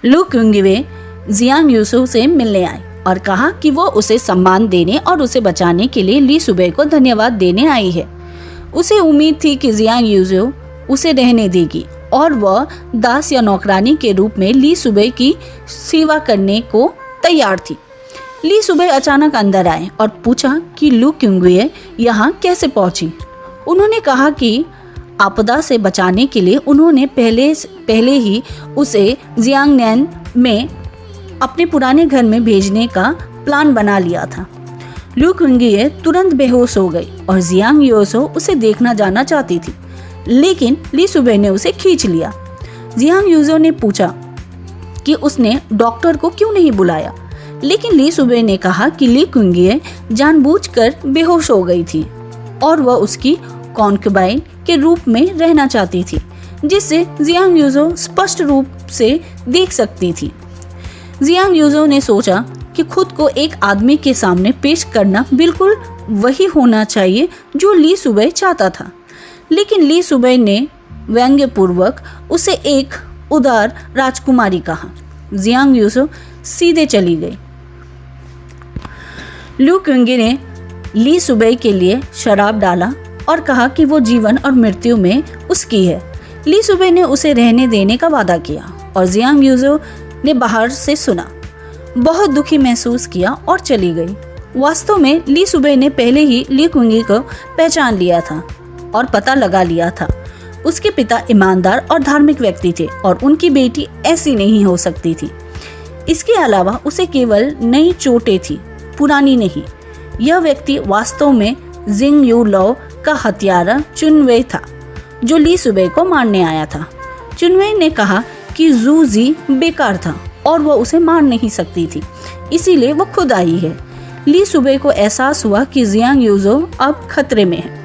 लू क्युंगवे Jiang Uso से मिलने आई और कहा कि वो उसे सम्मान देने और उसे बचाने के लिए ली सुबे को धन्यवाद देने आई है। उसे उम्मीद थी कि जियांग यूसो उसे रहने देगी और वह दास या नौकरानी के रूप में ली सुबे की सेवा करने को तैयार थी। ली सुबे अचानक अंदर आए और पूछा कि लू क्युंगवे यहाँ कैसे पहुंची। उन्होंने कहा कि आपदा से बचाने के लिए उन्होंने पहले ही उसे जियांगनैन में अपने पुराने घर में भेजने का प्लान बना लिया था। लू क्युंगवे तुरंत बेहोश हो गई और जियांग यूसो उसे देखना जाना चाहती थी, लेकिन ली सुबे ने उसे खींच लिया। जियांग यूसो ने पूछा कि उसने डॉक्टर को क्यों नहीं बुलाया, लेकिन ली सुबे ने कहा कि ली क्युंगवे जानबूझकर बेहोश हो गई थी और वह उसकी कॉन्क्यूबाइन के रूप में रहना चाहती थी, जिससे जियांग यूसो स्पष्ट रूप से देख सकती थी। जियांग यूसो ने सोचा कि खुद को एक आदमी के सामने पेश करना बिल्कुल वही होना चाहिए जो ली सुबे चाहता था, लेकिन ली सुबे ने व्यंग्यपूर्वक उसे एक उदार राजकुमारी कहा। जियांग यूसो सीधे चली गई। लू क्युंगवे ने ली सुबे के लिए शराब डाला और कहा कि वो जीवन और मृत्यु में उसकी है। ली सुबे ने उसे रहने देने का वादा किया और जियांग यूसो ने बाहर से सुना, बहुत दुखी महसूस किया और चली गई। वास्तव में ली सुबे ने पहले ही ली क्युंगवे को पहचान लिया था और पता लगा लिया था। उसके पिता ईमानदार और धार्मिक व्यक्ति थे और उनकी बेटी ऐसी नहीं हो सकती थी। इसके अलावा उसे केवल नई चोटें थी, पुरानी नहीं। यह व्यक्ति वास्तव में जिंग यू लो का हत्यारा चुनवे था, जो ली सुबे को मारने आया था। चुनवे ने कहा कि जू जी बेकार था और वह उसे मार नहीं सकती थी, इसीलिए वो खुद आई है। ली सुबे को एहसास हुआ कि जियांग यूसो अब खतरे में है।